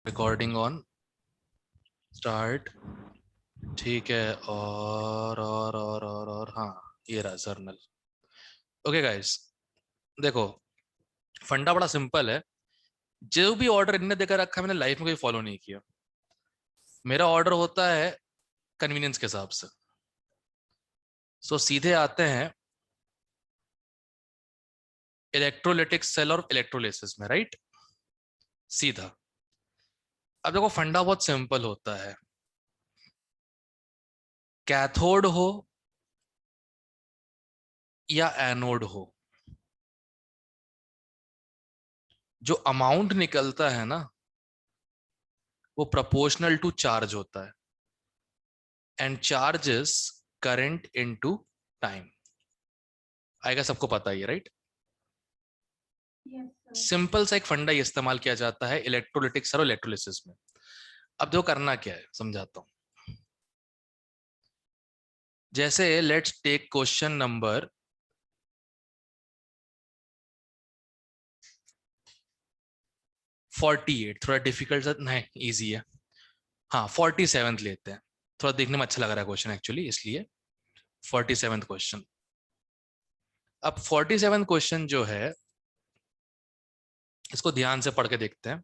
Recording on start. ठीक है। और हाँ, ये रहा जर्नल। ओके गाइस, देखो, फंडा बड़ा सिंपल है। जो भी ऑर्डर इनने देकर रखा है मैंने लाइफ में कोई फॉलो नहीं किया। मेरा ऑर्डर होता है कन्वीनियंस के हिसाब से। सो सीधे आते हैं इलेक्ट्रोलिटिक सेल और इलेक्ट्रोलिसिस में, राइट। सीधा। अब देखो, फंडा बहुत सिंपल होता है। कैथोड हो या एनोड हो, जो अमाउंट निकलता है ना, वो प्रोपोर्शनल टू चार्ज होता है। And charge is current into time. आएगा, सबको पता ही है, राइट। सिंपल सा एक फंडा ही इस्तेमाल किया जाता है इलेक्ट्रोलिटिक्स और इलेक्ट्रोलिसिस में। अब देखो करना क्या है, समझाता हूं। जैसे लेट्स टेक क्वेश्चन नंबर 48। थोड़ा डिफिकल्ट सा नहीं, इजी है। हाँ, 47 लेते हैं। थोड़ा देखने में अच्छा लग रहा है क्वेश्चन एक्चुअली, इसलिए 47 क्वेश्चन। अब 47 क्वेश्चन जो है, इसको ध्यान से पढ़ के देखते हैं।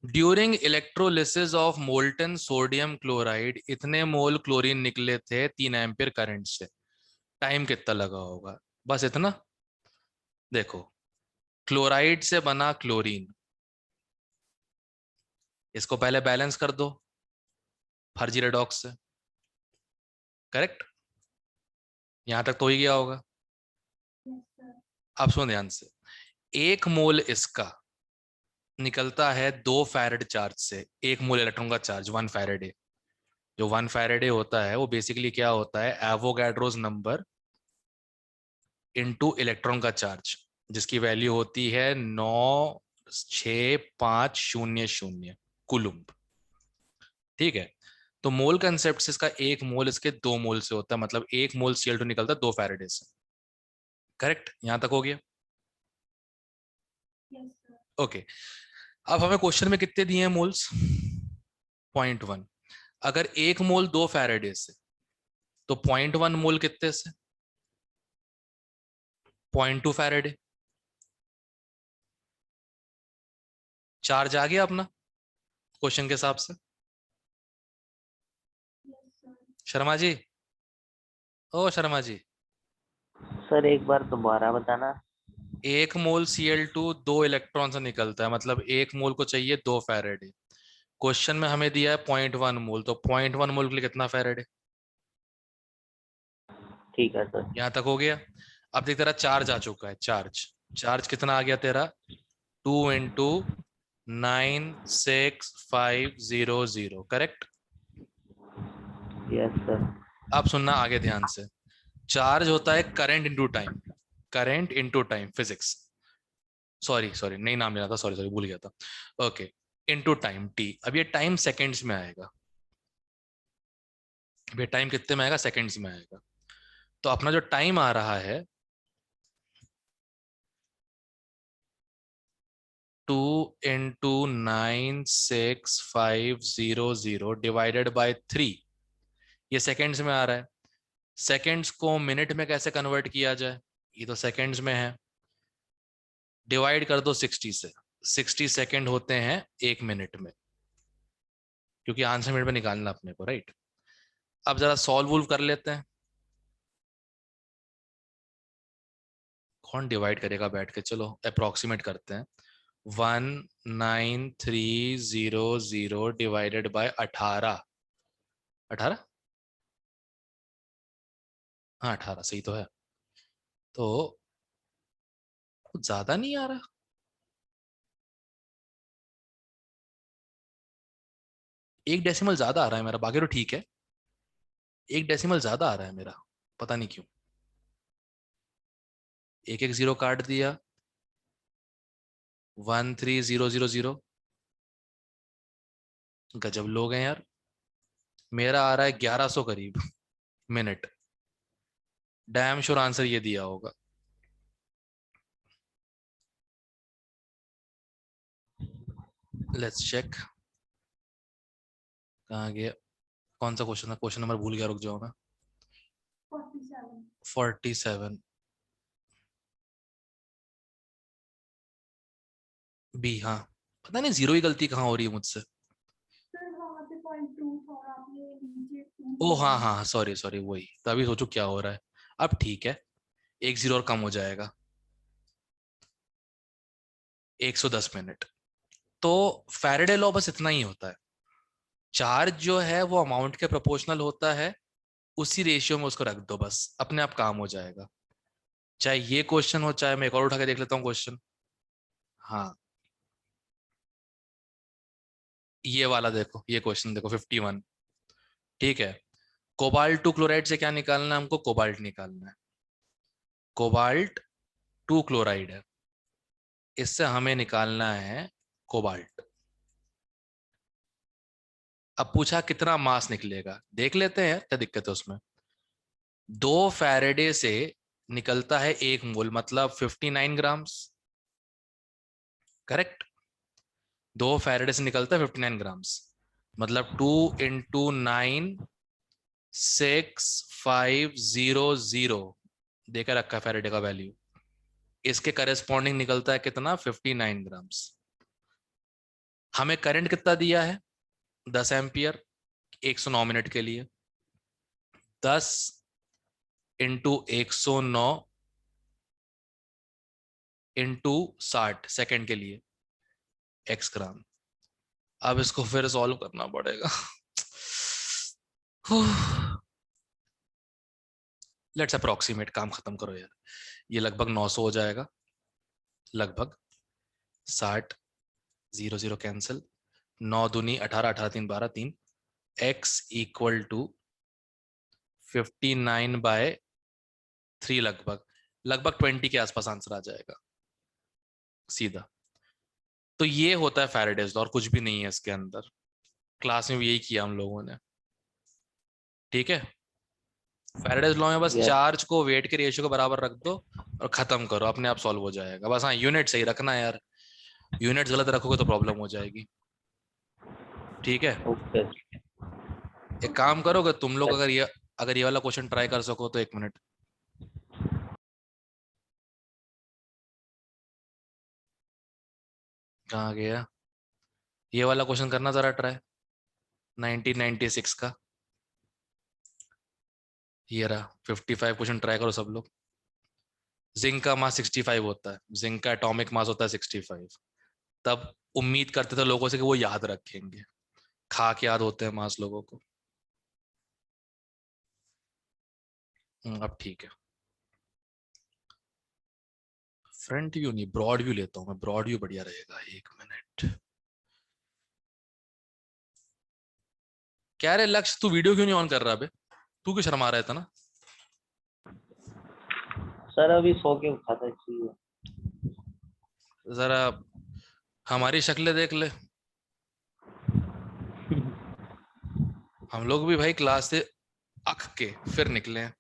During electrolysis of molten sodium chloride इतने मोल क्लोरीन निकले थे 3 एम्पियर करंट से। टाइम कितना लगा होगा, बस इतना। देखो, क्लोराइड से बना क्लोरीन, इसको पहले बैलेंस कर दो फर्जी रेडॉक्स से। करेक्ट, यहां तक तो हो ही गया होगा। अब सुनो ध्यान से। 1 मोल इसका निकलता है 2 फैरेड चार्ज से। 1 मोल इलेक्ट्रॉन का चार्ज 1 फैरेडे। जो 1 फैरेडे होता है वो बेसिकली क्या होता है, एवोगैड्रोस नंबर इनटू इलेक्ट्रॉन का चार्ज, जिसकी वैल्यू होती है 96500 कुलुम्ब। ठीक है। तो मोल कंसेप्ट से इसका 1 मोल इसके 2 मोल से होता है, मतलब 1 मोल Cl2 निकलता है 2 फैरेडे से। करेक्ट, यहां तक हो गया। ओके। अब हमें क्वेश्चन में कितने दिए हैं मोल्स, 0.1। अगर 1 मोल 2 फैरेडे से, तो 0.1 मोल कितने से, 0.2 फैरेडे। चार्ज आ गया अपना क्वेश्चन के हिसाब से। शर्मा जी, ओ शर्मा जी। सर एक बार दोबारा बताना। 1 मोल Cl2 2 इलेक्ट्रॉन से निकलता है, मतलब 1 मोल को चाहिए 2 फैरेडे। क्वेश्चन में हमें दिया है 0.1 मोल, तो 0.1 मोल के लिए कितना फैरेडे। ठीक है सर। यहां तक हो गया। अब देख, तेरा चार्ज आ चुका है। चार्ज चार्ज कितना आ गया तेरा, 2 × 96500। करेक्ट। Yes sir. अब सुनना आगे ध्यान से। चार्ज होता है current into time. Current into time, physics. Sorry sorry, नहीं नाम लेना था, सॉरी सॉरी, भूल गया था। ओके। Into time T. अब ये टाइम सेकेंड्स में आएगा। अब ये टाइम कितने में आएगा, सेकेंड्स में आएगा। तो अपना जो टाइम आ रहा है, 2 × 96500 डिवाइडेड बाय 3। ये सेकेंड्स में आ रहा है। सेकेंड्स को मिनट में कैसे कन्वर्ट किया जाए, ये तो सेकेंड्स में है। डिवाइड कर दो 60 से। 60 सेकेंड होते हैं 1 मिनट में, क्योंकि आंसर मिनट में निकालना अपने को, राइट। अब जरा सॉल्व वूल्व कर लेते हैं। कौन डिवाइड करेगा बैठ के, चलो अप्रोक्सीमेट करते हैं। 19300 डिवाइडेड बाय 18। 18, हाँ 18 सही तो है। तो कुछ ज्यादा नहीं आ रहा। एक डेसिमल ज्यादा आ रहा है मेरा, बाकी तो ठीक है। एक डेसिमल ज्यादा आ रहा है मेरा, पता नहीं क्यों। एक एक जीरो काट दिया। 13000। गजब लोग हैं यार। मेरा आ रहा है 1100 करीब मिनट। डैम श्योर आंसर ये दिया होगा। Let's check. कहाँ गया, कौन सा क्वेश्चन था, क्वेश्चन नंबर भूल गया, रुक जाओ मैं। 47 बी, हाँ। पता नहीं जीरो की गलती कहाँ हो रही है मुझसे। ओ हाँ हाँ, सॉरी सॉरी, वही तभी सोचो क्या हो रहा है। अब ठीक है, एक जीरो और कम हो जाएगा, 110 मिनट। तो फैराडे लॉ बस इतना ही होता है, चार्ज जो है वो अमाउंट के प्रोपोर्शनल होता है, उसी रेशियो में उसको रख दो, बस अपने आप काम हो जाएगा। चाहे ये क्वेश्चन हो, चाहे मैं एक और उठा के देख लेता हूँ क्वेश्चन। हाँ, ये वाला देखो, ये क्वेश्चन देखो 51। ठीक है, कोबाल्ट टू क्लोराइड से क्या निकालना है हमको, कोबाल्ट निकालना है। कोबाल्ट टू क्लोराइड है, इससे हमें निकालना है कोबाल्ट। अब पूछा कितना मास निकलेगा, देख लेते हैं क्या दिक्कत है उसमें। 2 फैरेडे से निकलता है 1 मोल, मतलब 59 ग्राम्स। करेक्ट, 2 फैरेडे से निकलता है 59 ग्राम्स, मतलब 2 × 9 6 5 0 0 देकर रखा है फैरेडे का वैल्यू। इसके करेस्पॉन्डिंग निकलता है कितना, 59 ग्राम्स। हमें करंट कितना दिया है, 10 एम्पियर, 109 मिनट के लिए। 10 × 109 × 60 सेकेंड के लिए, x ग्राम। अब इसको फिर सॉल्व करना पड़ेगा। लेट्स अप्रोक्सीमेट, काम खत्म करो यार। ये लगभग 900 हो जाएगा, लगभग 60, 0 0 कैंसिल, 9 दूनी 18, 18 3 12, 3, x इक्वल टू 59/3, लगभग लगभग 20 के आसपास आंसर आ जाएगा सीधा। तो ये होता है फैराडेज लॉ, और कुछ भी नहीं है इसके अंदर। क्लास में भी यही किया हम लोगों ने। ठीक है, फैराडेज लॉ में बस यस। चार्ज को वेट के रेशियो के बराबर रख दो और खत्म करो, अपने आप सॉल्व हो जाएगा। बस हाँ, यूनिट सही रखना है यार, यूनिट गलत रखोगे तो प्रॉब्लम हो जाएगी। ठीक है, ओके। एक काम करोगे तुम लोग, अगर ये वाला क्वेश्चन ट्राई कर सको तो 1 मिनट। कहाँ गया, ये वाला क्वेश्चन करना जरा ट्राई, 1996 का। ये रहा 55 क्वेश्चन, ट्राई करो सब लोग। जिंक का मास 65 होता है, जिंक का एटॉमिक मास होता है 65। तब उम्मीद करते थे लोगों से कि वो याद रखेंगे, खा के याद होते हैं मास लोगों को। अब ठीक है, फ्रंट व्यू नहीं, ब्रॉड व्यू लेता हूँ मैं, ब्रॉड व्यू बढ़िया रहेगा। 1 मिनट। क्या रे लक्ष्य, तू वीडियो क्यों नहीं ऑन कर रहा बे, तू क्यों शर्मा रहा था ना। सर अभी सो के उठा था इसलिए। जरा हमारी शक्लें देख ले, हम लोग भी भाई क्लास से अक के फिर निकले हैं।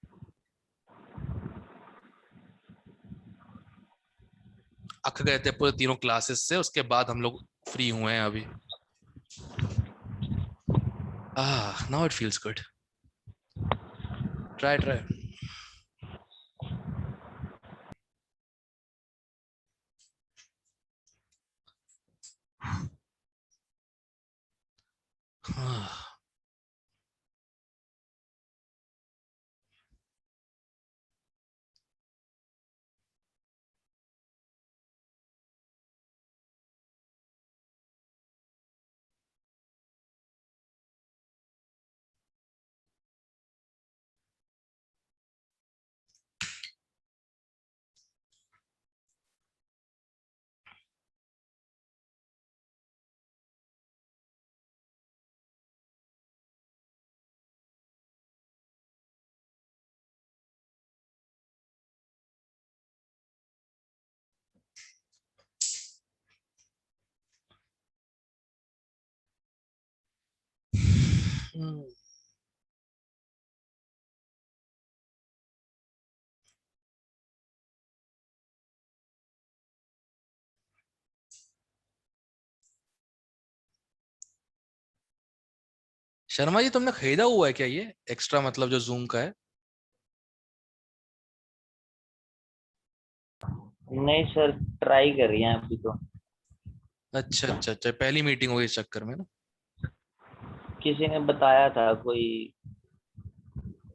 अक गए थे पूरे तीनों क्लासेस से, उसके बाद हम लोग फ्री हुए हैं अभी। Now it feels good, try try. Sharma ji तुमने खरीदा हुआ है क्या ये एक्स्ट्रा, मतलब जो जूम का है? नहीं सर, ट्राई कर रही हैं अभी तो। अच्छा अच्छा अच्छा, पहली मीटिंग हुई इस चक्कर में ना। किसी ने बताया था कोई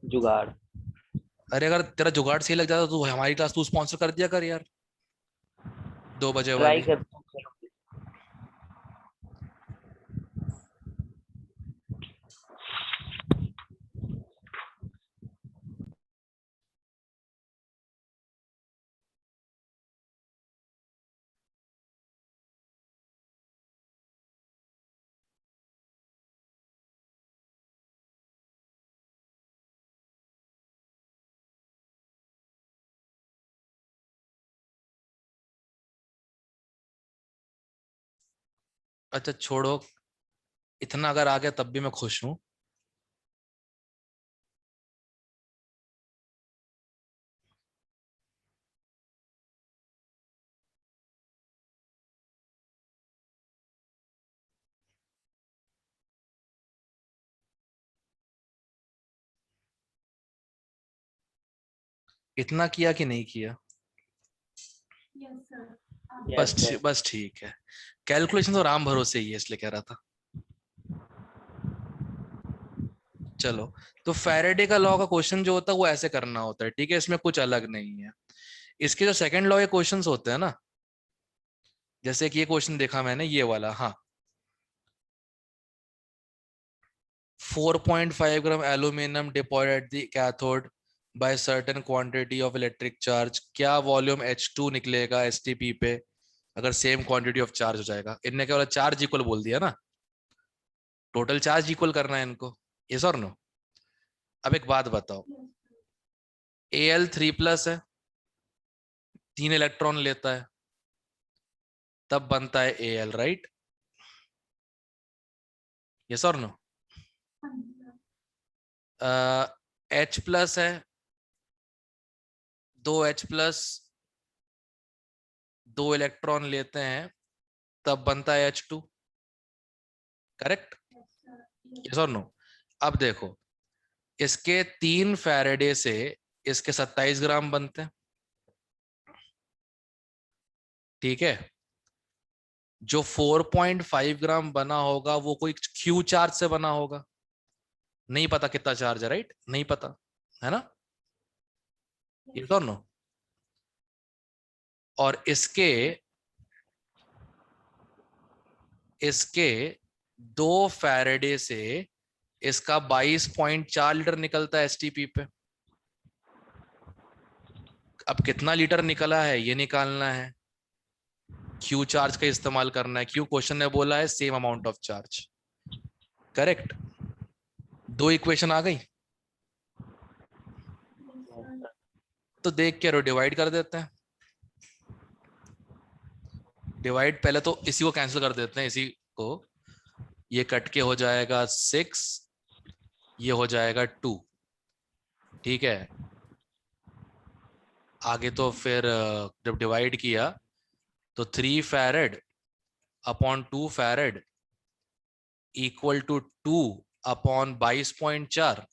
जुगाड़। अरे अगर तेरा जुगाड़ सही लग जाता तो हमारी क्लास तू स्पॉन्सर कर दिया कर यार, 2 बजे ट्राई वाली। करता हूँ सर। अच्छा छोड़ो, इतना अगर आ गया तब भी मैं खुश हूँ। इतना किया कि नहीं किया? Yes sir. बस ठीक है। कैलकुलेशन तो राम भरोसे ही है, इसलिए कह रहा था। चलो, तो फैराडे का लॉ का क्वेश्चन जो होता है वो ऐसे करना होता है, ठीक है, इसमें कुछ अलग नहीं है। इसके जो सेकंड लॉ के क्वेश्चंस होते हैं ना, जैसे कि ये क्वेश्चन देखा मैंने, ये वाला, हाँ, 4.5 gram aluminium deposited at the cathode by certain quantity of electric charge, क्या वॉल्यूम H2 निकलेगा STP पे अगर सेम क्वांटिटी ऑफ चार्ज हो जाएगा? इनने क्या बोला, चार्ज इक्वल बोल दिया ना, टोटल चार्ज इक्वल करना है इनको, यस और नो? अब एक बात बताओ, Al3+ है, 3 इलेक्ट्रॉन लेता है, तब बनता है Al, राइट? यस और नो? H+ है, 2H+, 2 इलेक्ट्रॉन लेते हैं, तब बनता है H2, करेक्ट? यस और नो? अब देखो, इसके 3 फैरेडे से इसके 27 ग्राम बनते हैं, ठीक है। जो 4.5 ग्राम बना होगा वो कोई क्यू चार्ज से बना होगा, नहीं पता कितना चार्ज है, राइट? नहीं पता, है ना? ये तो नो। और इसके इसके 2 फैरेडे से इसका 22.4 लीटर निकलता है STP पे। अब कितना लीटर निकला है ये निकालना है, क्यू चार्ज का इस्तेमाल करना है, क्यों क्वेश्चन ने बोला है same amount of charge, correct? 2 equation आ गई, तो देख के डिवाइड कर देते हैं। डिवाइड पहले तो इसी को कैंसिल कर देते हैं, इसी को, ये कट के हो जाएगा 6, ये हो जाएगा 2, ठीक है। आगे तो फिर जब डिवाइड किया तो 3 farad upon 2 farad equal to 2/22.4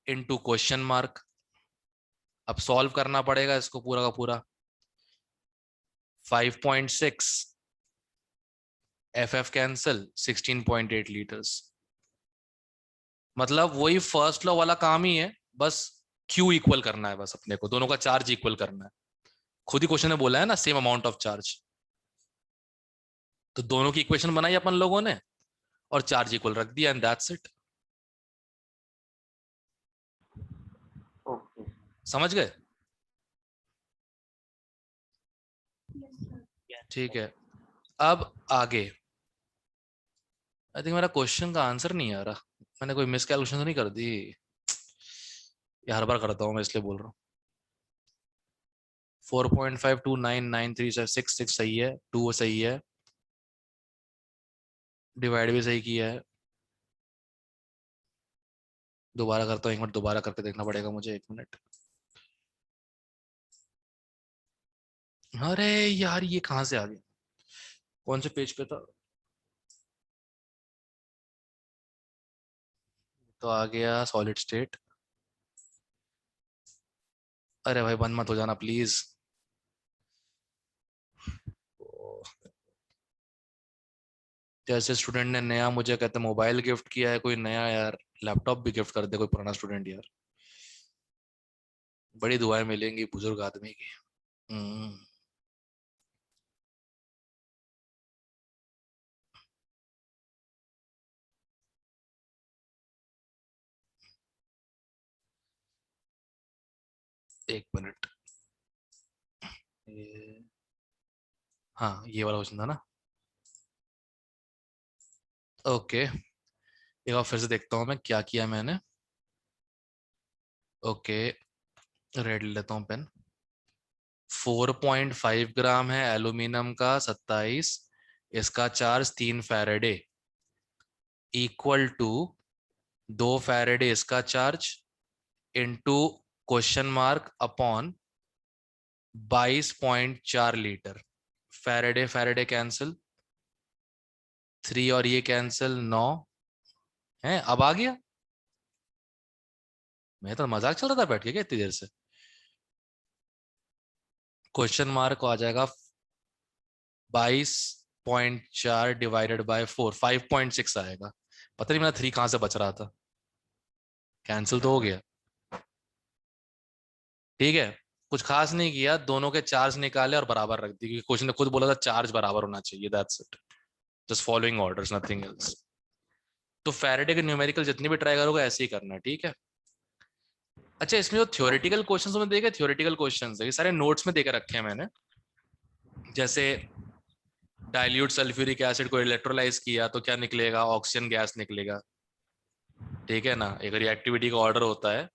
into question mark. अब सॉल्व करना पड़ेगा इसको पूरा का पूरा। 5.6 FF कैंसिल, 16.8 लीटर्स। मतलब वही फर्स्ट लॉ वाला काम ही है, बस क्यू इक्वल करना है, बस अपने को दोनों का चार्ज इक्वल करना है। खुद ही क्वेश्चन ने बोला है ना सेम अमाउंट ऑफ चार्ज, तो दोनों की इक्वेशन बनाई अपन लोगों ने और चार्ज इक्वल रख दिया, एंड दैट्स इट। ओके। समझ गए? यस ठीक सर। है। अब आगे, आई थिंक मेरा क्वेश्चन का आंसर नहीं आ रहा, मैंने कोई मिसकैलकुलेशन तो नहीं कर दी? ये हर बार करता हूँ मैं, इसलिए बोल रहा हूँ। 4.529936 सही है, 2 सही है, डिवाइड भी सही किया है। दोबारा करता हूँ, एक मिनट, दोबारा करके देखना पड़ेगा मुझे, 1 मिनट। अरे यार ये कहाँ से आ गया, कौन से पेज पे था? तो आ गया सॉलिड स्टेट। अरे भाई बंद मत हो जाना प्लीज। जैसे स्टूडेंट ने नया मुझे कहते मोबाइल गिफ्ट किया है, कोई नया यार लैपटॉप भी गिफ्ट कर दे कोई पुराना स्टूडेंट यार। बड़ी दुआएं मिलेंगी बुजुर्ग आदमी की। हम्म, एक मिनट। ये हाँ ये वाला क्वेश्चन था ना। ओके एक बार फिर से देखता हूँ मैं क्या किया मैंने। ओके रेड लेता हूँ पेन। 4.5 ग्राम है एल्यूमिनियम का 27, इसका charge 3 faraday equal to 2 faraday इसका charge into question mark upon 22.4 litre. Faraday faraday cancel, 3 और ये कैंसिल 9 है। अब आ गया। मैं तो मजाक चल रहा था बैठ के क्या इतनी देर से। क्वेश्चन मार्क आ जाएगा 22.4 डिवाइडेड बाय 4, 5.6 आएगा। पता नहीं मेरा 3 कहाँ से बच रहा था। कैंसिल तो हो गया। ठीक है कुछ खास नहीं किया, दोनों के चार्ज निकाले और बराबर रख दी, क्योंकि क्वेश्चन ने खुद बोला था चार्ज बराबर होना चाहिए, that's it. Just following orders nothing else. तो फैराडे के न्यूमेरिकल जितनी भी ट्राई करोगे ऐसे ही करना ठीक है। अच्छा इसमें जो थ्योरेटिकल क्वेश्चंस में देखे, थ्योरेटिकल क्वेश्चंस है ये सारे नोट्स में देकर रखे हैं मैंने। जैसे डाइल्यूट सल्फ्यूरिक एसिड को इलेक्ट्रोलाइज किया तो क्या निकलेगा, ऑक्सीजन गैस निकलेगा। ठीक है ना। एक रिएक्टिविटी का ऑर्डर होता है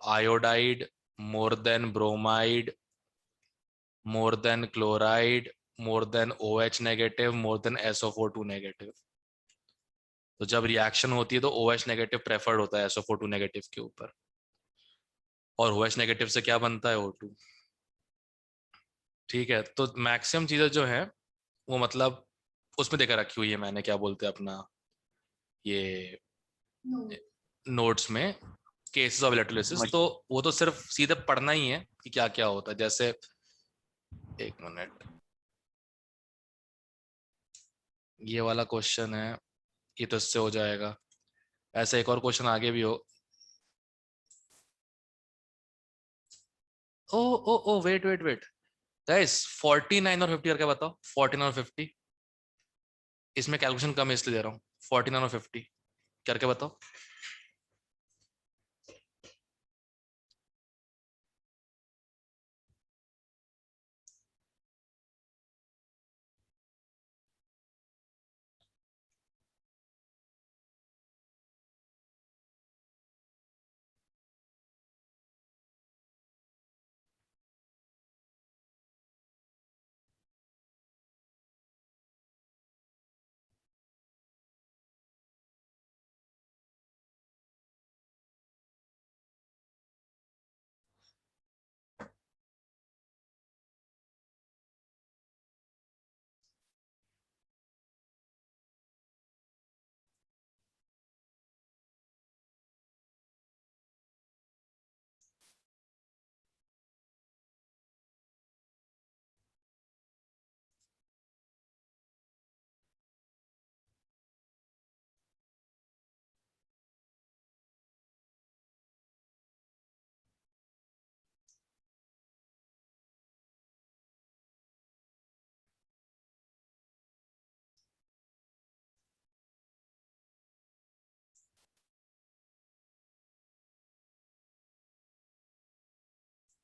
iodide more than bromide more than chloride more than OH negative more than SO4 negative. तो जब रिएक्शन होती है तो OH नेगेटिव प्रेफर्ड होता है SO4 नेगेटिव के ऊपर। और OH नेगेटिव से क्या बनता है O2। ठीक है तो मैक्सिमम चीजें जो है वो मतलब उसमें देकर रखी हुई है मैंने, क्या बोलते हैं अपना ये नोट्स में केसेस ऑफ इलेक्ट्रोलिसिस। तो वो तो सिर्फ सीधे पढ़ना ही है कि क्या क्या होता है। जैसे एक मिनट, ये वाला क्वेश्चन है, ये तो इससे हो जाएगा। ऐसा एक और क्वेश्चन आगे भी हो। Oh oh oh wait wait wait guys, 49 और 50 करके बताओ। 49 और 50, इसमें कैलकुलेशन कम है इसलिए दे रहा हूँ। 49 और 50 करके बताओ।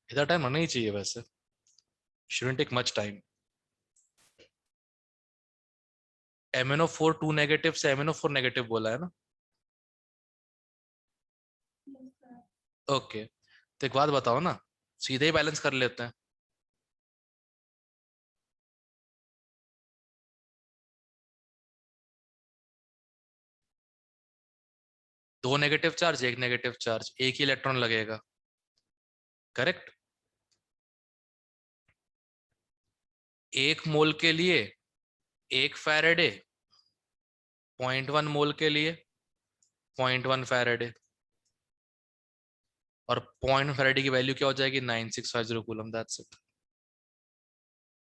इतना टाइम होना ही चाहिए वैसे, shouldn't take much time। MnO4 2 negative से MnO4 नेगेटिव बोला है ना। ओके तो एक बात बताओ ना, सीधे ही बैलेंस कर लेते हैं। दो नेगेटिव चार्ज एक नेगेटिव चार्ज, एक ही इलेक्ट्रॉन लगेगा। करेक्ट। 1 मोल के लिए 1 फैराडे, 0.1 मोल के लिए 0.1 फैराडे, और 0.1 फैराडे की वैल्यू क्या हो जाएगी? 9650 कूलम। That's it.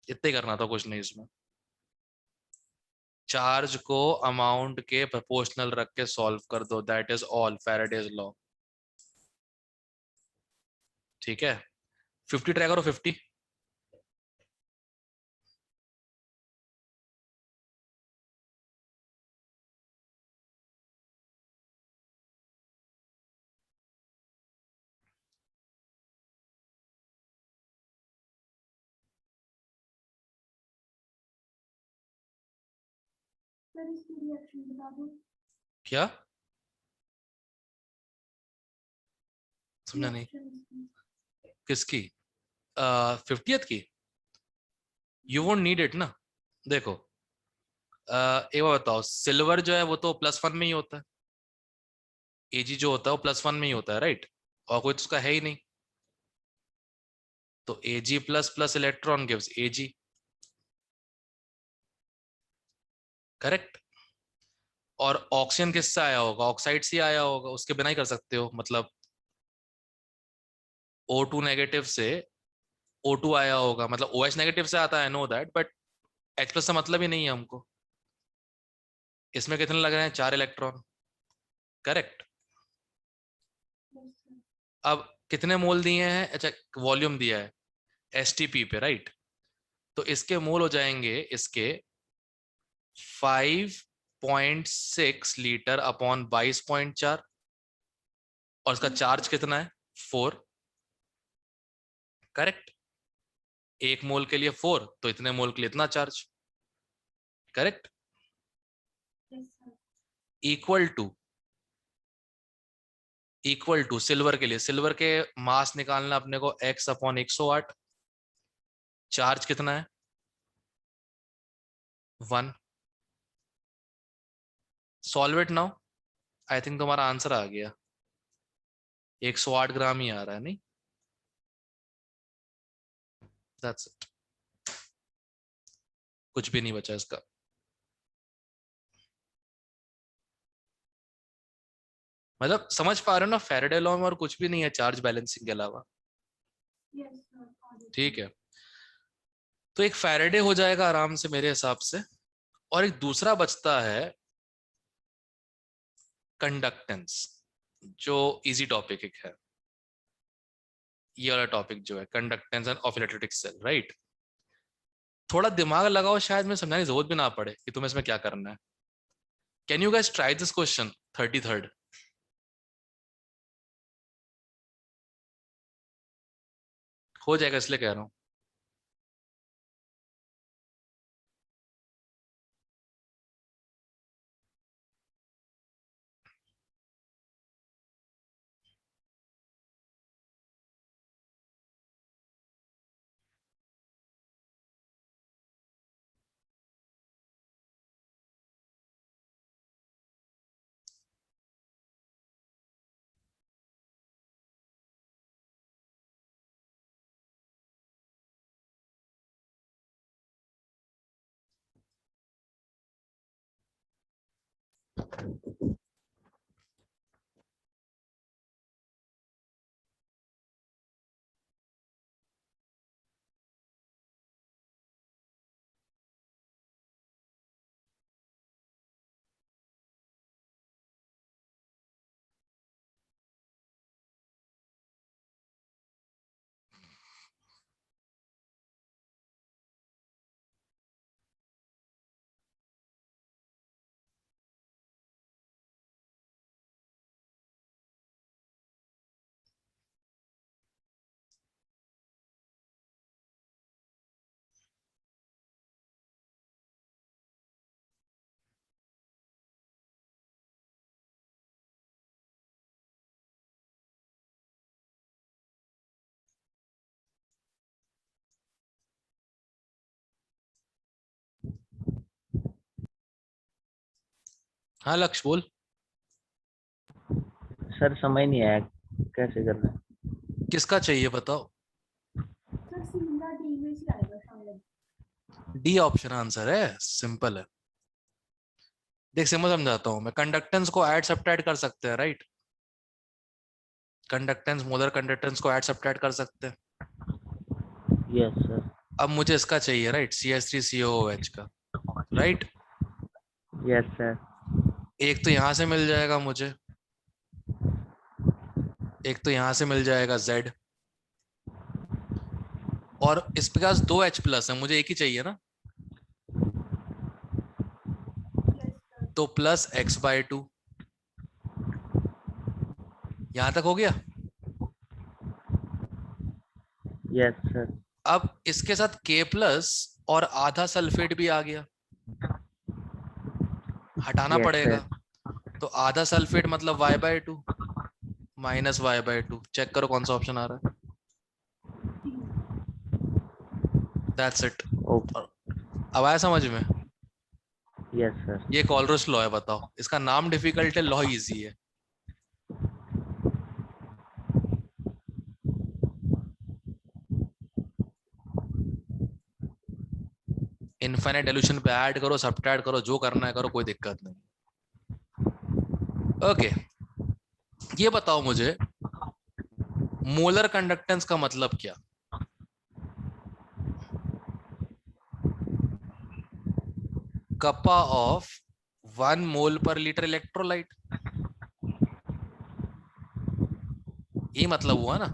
इतना ही करना था, कुछ नहीं इसमें। चार्ज को अमाउंट के प्रोपोर्शनल रख के सॉल्व कर दो, that is all. Faraday's law. ठीक है, 50 ट्राई करो, 50। क्या समझा नहीं? किसकी? 50th की? यू वोंट नीड इट ना। देखो, एक बार बताओ, सिल्वर जो है वो तो +1 में ही होता है। एजी जो होता है वो +1 में ही होता है, राइट? और कोई तो उसका है ही नहीं। तो एजी प्लस प्लस इलेक्ट्रॉन गिव्स एजी। करेक्ट। और ऑक्सीजन किससे आया होगा? ऑक्साइड से आया होगा, उसके बिना ही कर सकते हो। मतलब O2 नेगेटिव से O2 आया होगा, मतलब OH नेगेटिव से आता है, नो दैट, बट H+ से मतलब ही नहीं है हमको। इसमें कितने लग रहे हैं? 4 इलेक्ट्रॉन। करेक्ट। अब कितने मोल दिए हैं? अच्छा, वॉल्यूम दिया है STP पे, राइट? तो इसके मोल हो जाएंगे इसके 5.6 लीटर अपॉन 22.4। और इसका चार्ज कितना है? 4। करेक्ट। एक मोल के लिए 4, तो इतने मोल के लिए इतना charge. Correct. Equal to, equal to silver के लिए, सिल्वर के मास निकालना अपने को x अपॉन 108। चार्ज कितना है? 1। Solve it now. I think तुम्हारा आंसर आ गया। 108 ग्राम ही आ रहा है, नहीं? That's it. कुछ भी नहीं बचा इसका। मतलब समझ पा रहे हो ना, फैराडे लॉ में और कुछ भी नहीं है चार्ज बैलेंसिंग के अलावा। ठीक है, तो एक फैराडे हो जाएगा आराम से मेरे हिसाब से। और एक दूसरा बचता है कंडक्टेंस, जो इजी टॉपिक एक है। ये वाला टॉपिक जो है conductance and of electric cell, right? थोड़ा दिमाग लगाओ, शायद मैं समझाने की जरूरत भी ना पड़े कि तुम्हें इसमें क्या करना है। Can you guys try this question? 33rd। हो जाएगा, इसलिए कह रहा हूँ। हाँ लक्ष्य बोल। सर समझ नहीं आया कैसे करना है। किसका चाहिए बताओ? डी ऑप्शन आंसर है, सिंपल है। देख सिंपल समझाता हूं मैं, कंडक्टेंस को ऐड सब्ट्रैक्ट कर सकते हैं, राइट? कंडक्टेंस, मोलर कंडक्टेंस को ऐड सब्ट्रैक्ट कर सकते हैं। Yes sir. अब मुझे इसका चाहिए, राइट, CH3COOH का, राइट? Yes sir. एक तो यहां से मिल जाएगा मुझे, एक तो यहां से मिल जाएगा Z, और इसके पास 2 H+ है, मुझे एक ही चाहिए ना, तो +X/2। यहां तक हो गया। Yes sir. अब इसके साथ K+ और आधा सल्फेट भी आ गया, हटाना यस पड़ेगा। सर। तो आधा सल्फेट मतलब Y/2 -Y/2। चेक करो कौन सा ऑप्शन आ रहा है। That's it. ओके। अब आया समझ में? Yes sir. ये कॉलरस लॉ है, बताओ, इसका नाम डिफिकल्ट है, लॉ इजी है। इनफाइनाइट डिल्यूशन पे ऐड करो, सब्ट्रैक्ट करो, जो करना है करो, कोई दिक्कत नहीं। ओके, ये बताओ मुझे, मोलर कंडक्टेंस का मतलब क्या? कप्पा ऑफ 1 मोल पर लीटर इलेक्ट्रोलाइट, ये मतलब हुआ ना।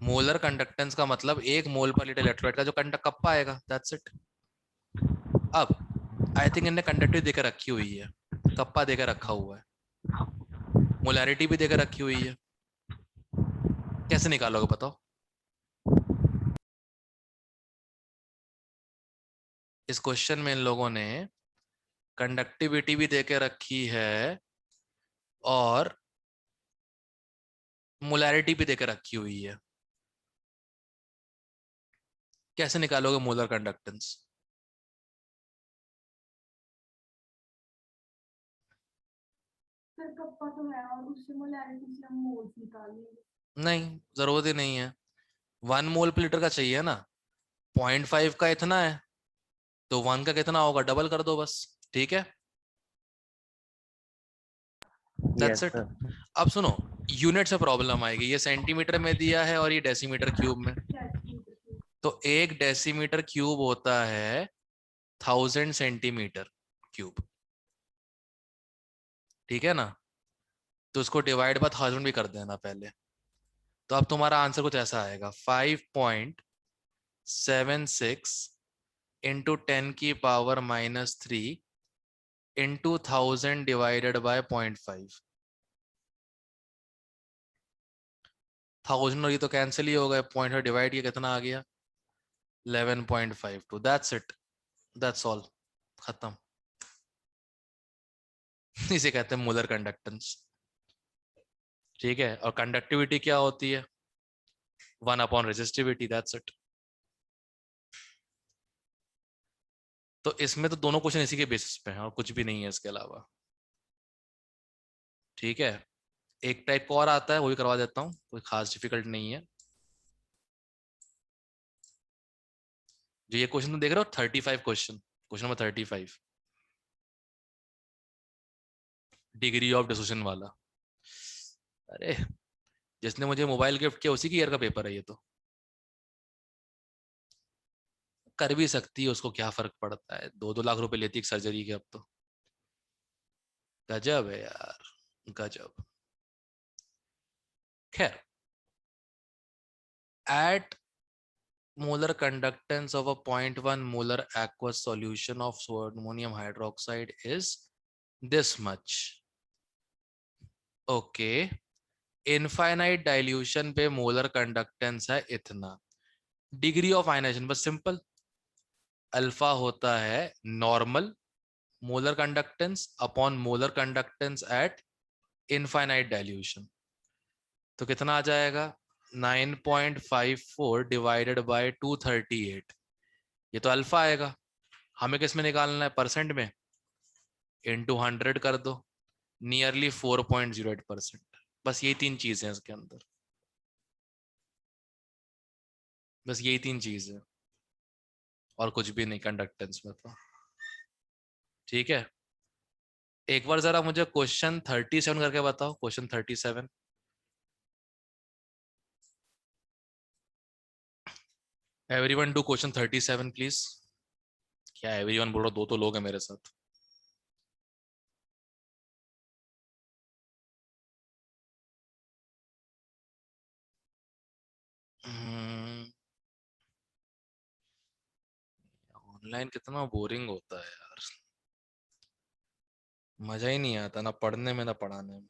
मोलर कंडक्टेंस का मतलब 1 मोल पर लीटर इलेक्ट्रोलाइट का जो कंडक्ट कप्पा आएगा, दैट्स इट। अब आई थिंक इनने कंडक्टिव देकर रखी हुई है, कप्पा देकर रखा हुआ है, मोलैरिटी भी देकर रखी हुई है, कैसे निकालोगे बताओ? इस क्वेश्चन में इन लोगों ने कंडक्टिविटी भी देके रखी है और मोलैरिटी भी देकर रखी हुई है, कैसे निकालोगे मोलर कंडक्टेंस? सर कप्पा तो है और उससे मोलैरिटी से हम मोल्स निकालेंगे। नहीं, जरूरत ही नहीं है। 1 मोल पर लीटर का चाहिए ना, 0.5 का इतना है, तो 1 का कितना होगा, डबल कर दो बस, ठीक है, दैट्स यस इट। सर। अब सुनो, यूनिट से प्रॉब्लम आएगी, ये सेंटीमीटर में दिया है और ये डेसीमीटर क्यूब में। Decimetre cube. तो 1 डेसीमीटर क्यूब होता है 1000 सेंटीमीटर क्यूब, ठीक है ना? तो उसको डिवाइड बाय 1000 भी कर देना पहले। तो अब तुम्हारा आंसर कुछ ऐसा आएगा, 5.76 इंटू 10⁻³ इंटू 1000 डिवाइडेड बाय 0.5। 1000 और ये तो कैंसिल ही हो गए, पॉइंट डिवाइड किया, कितना आ गया, 11.52। दैट्स इट, दैट्स ऑल, खत्म। इसे कहते हैं मोलर कंडक्टेंस, ठीक है? और कंडक्टिविटी क्या होती है, 1/रेजिस्टिविटी, दैट्स इट। तो इसमें तो दोनों क्वेश्चन इसी के बेसिस पे हैं और कुछ भी नहीं है इसके अलावा, ठीक है? एक टाइप का और आता है, वो भी करवा देता हूँ, कोई खास डिफिकल्ट नहीं है। जो ये क्वेश्चन तुम देख रहे हो, 35 question, question number 35, degree of dissociation वाला। अरे, जिसने मुझे मोबाइल गिफ्ट किया उसी की ईयर का पेपर है ये तो, कर भी सकती है, उसको क्या फर्क पड़ता है, 2-2 लाख रुपए लेती है सर्जरी के अब तो। गजब है यार, गजब। खैर, at molar conductance of a 0.1 molar aqueous solution of ammonium hydroxide is this much. Okay, infinite dilution पे मोलर कंडक्टेंस है इतना। डिग्री ऑफ आयनाइजेशन बस सिंपल, अल्फा होता है normal molar conductance upon molar conductance eight infinite dilution. तो कितना आ जाएगा, 9.54 divided by 238। ये तो अल्फा आएगा, हमें किस में निकालना है, परसेंट में, इंटू 100 कर दो, नियरली 4.08%। बस यही 3 चीजें हैं इसके अंदर, बस यही 3 चीज है और कुछ भी नहीं कंडक्टेंस में तो। ठीक है, एक बार जरा मुझे क्वेश्चन 37 करके बताओ, question 37। Everyone do question 37 please. क्या एवरीवन बोल रहा, दो तो लोग हैं मेरे साथ। ऑनलाइन कितना बोरिंग होता है यार, मजा ही नहीं आता ना पढ़ने में ना पढ़ाने में।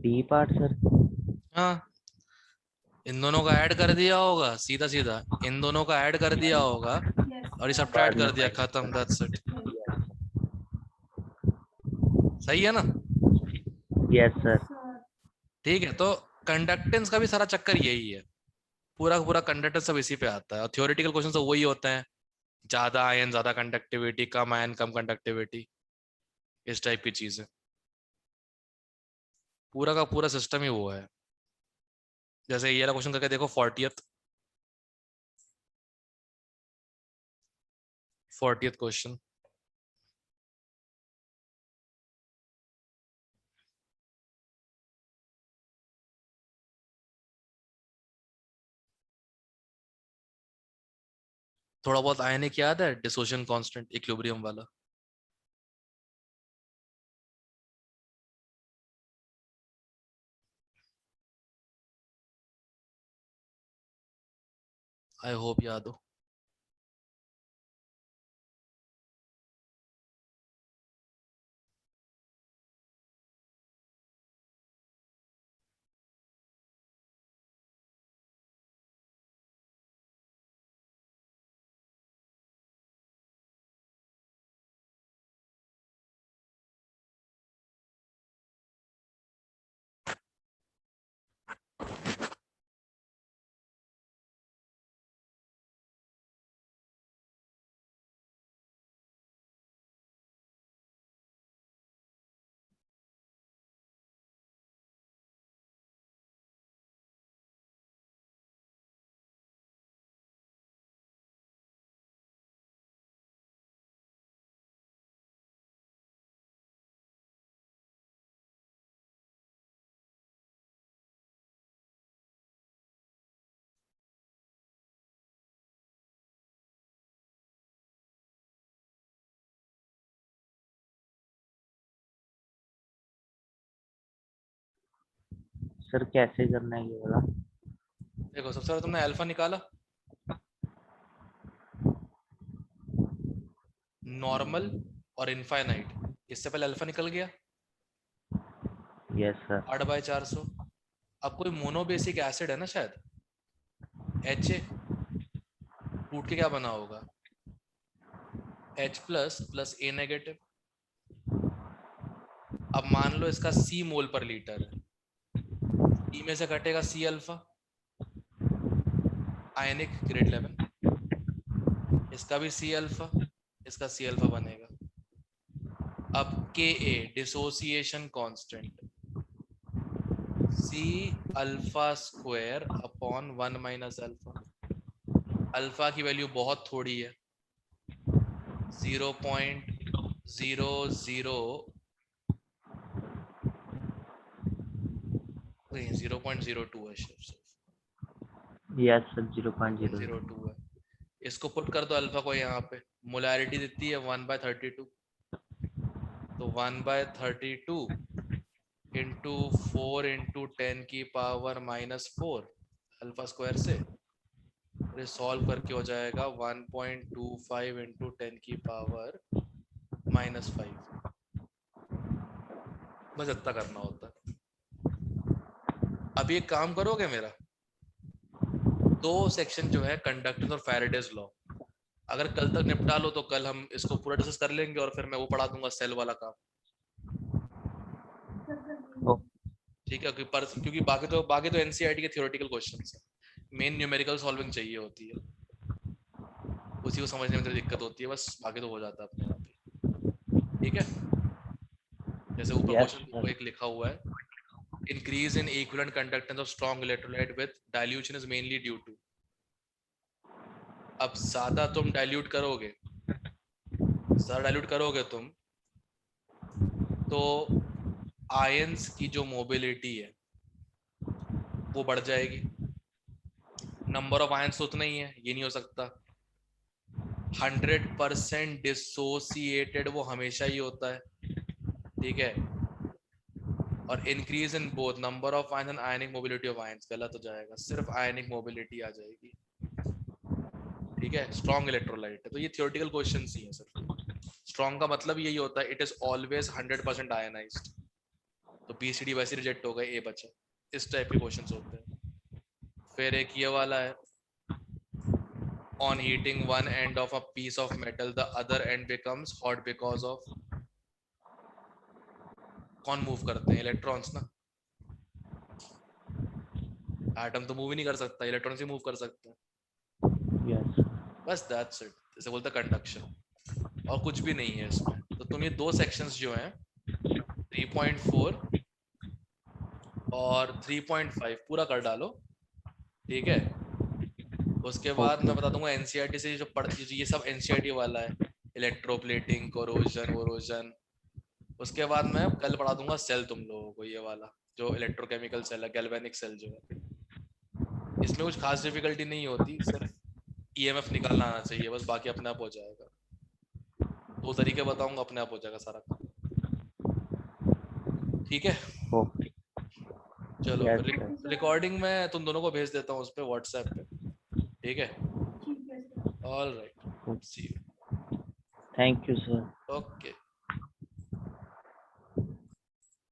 B part sir. हाँ, इन दोनों का ऐड कर दिया होगा, सीधा सीधा इन दोनों का ऐड कर दिया होगा यस और ये सर। सब्ट्रैक्ट बाद में कर दिया, खत्म, दैट्स इट। सही है ना? Yes sir. सर ठीक है, तो कंडक्टेंस का भी सारा चक्कर यही है, पूरा का पूरा कंडक्टेंस सब इसी पे आता है, और थ्योरेटिकल क्वेश्चन सब वही होते हैं, ज्यादा आयन ज्यादा कंडक्टिविटी, कम आयन कम कंडक्टिविटी, इस टाइप की चीज है। पूरा का पूरा सिस्टम ही वो है। जैसे ये वाला क्वेश्चन करके देखो, 40th क्वेश्चन। थोड़ा बहुत आयनिक याद है, डिसोसिएशन कांस्टेंट इक्विलिब्रियम वाला? आई होप याद हो। सर कैसे करना है ये वाला? देखो, सबसे पहले तुमने अल्फा निकाला, नॉर्मल और इनफाइनाइट, इससे पहले अल्फा निकल गया यस सर। 8/400। अब कोई मोनोबेसिक एसिड है ना शायद, एच ए, टूट के क्या बना होगा, H प्लस प्लस ए नेगेटिव। अब मान लो इसका C मोल पर लीटर है, C में से कटेगा C अल्फा, आयनिक ग्रेड 11, इसका भी C अल्फा, इसका C अल्फा बनेगा। अब Ka dissociation constant C alpha square upon 1 minus alpha. Alpha की वैल्यू बहुत थोड़ी है, 0.02 है, यस सर 0.02 0.02 है। इसको पुट कर दो अल्फा को यहाँ पे, मोलैरिटी देती है 1/32, तो 1/32 इंटू 4 इंटू 10 की पावर -4 अल्फा स्क्वायर से, और ये सॉल्व करके हो जाएगा 1.25 इंटू 10 की पावर -5। बस इतना करना होता है। अब ये काम करोगे मेरा, दो सेक्शन जो है कंडक्टेंस और फैराडेज लॉ, अगर कल तक निपटा लो तो कल हम इसको पूरा डिस्कस कर लेंगे और फिर मैं वो पढ़ा दूंगा सेल वाला काम। ठीक है, क्योंकि बाकी तो एनसीईआरटी के थ्योरेटिकल क्वेश्चंस हैं, मेन न्यूमेरिकल सॉल्विंग चाहिए होती है, उसी को समझने में थोड़ी दिक्कत होती है, बस बाकी तो हो जाता है अपने आप ही। ठीक है, जैसे ऊपर Yes, क्वेश्चन sir. एक लिखा हुआ है, increase in equivalent conductance of strong electrolyte with dilution is mainly due to। अब ज्यादा तुम डाइल्यूट करोगे तुम तो आयंस की जो मोबिलिटी है वो बढ़ जाएगी। नंबर ऑफ आयंस तो उतना ही है, ये नहीं हो सकता। 100% डिसोसिएटेड वो हमेशा ही होता है, ठीक है। और increase in both number of ions and ionic mobility of ions, गलत हो जाएगा, सिर्फ आयनिक मोबिलिटी आ जाएगी। ठीक है, स्ट्रॉन्ग इलेक्ट्रोलाइट है, तो ये थ्योरेटिकल क्वेश्चंस ही है सिर्फ। स्ट्रॉन्ग का मतलब यही होता है इट इज ऑलवेज 100% आयनाइज्ड, तो बी सी डी वैसे रिजेक्ट हो गए, ए बचा। इस टाइप के क्वेश्चंस होते हैं। फिर एक ये वाला है, on heating one end of a piece of metal the other end becomes hot because of. कौन मूव करते हैं? इलेक्ट्रॉन्स ना। एटम तो मूव ही नहीं कर सकता, इलेक्ट्रॉन से मूव कर सकते हैं। Yes. बस दैट्स इट, जैसे बोलते हैं कंडक्शन, और कुछ भी नहीं है इसमें। तो तुम ये दो सेक्शंस जो हैं 3.4 और 3.5 पूरा कर डालो, ठीक है। उसके बाद मैं बता दूंगा एनसीईआरटी से जो पढ़ती, ये सब एनसीईआरटी वाला है, इलेक्ट्रोप्लेटिंग, कोरोजन वोरोजन। उसके बाद मैं कल पढ़ा दूंगा सेल तुम लोगों को, ये वाला जो इलेक्ट्रोकेमिकल सेल है, गैल्वेनिक सेल जो है। इसमें कुछ खास डिफिकल्टी नहीं होती, सिर्फ ईएमएफ निकालना आना चाहिए बस, बाकी अपने आप हो जाएगा। दो तरीके बताऊंगा, अपने आप हो जाएगा सारा काम। ठीक है, Okay. चलो Yes, फिर sir. रिकॉर्डिंग मैं तुम दोनों को भेज देता हूँ उस पे व्हाट्सएप पे, ठीक है। ठीक है सर। All right, see you. Thank you, sir. Okay.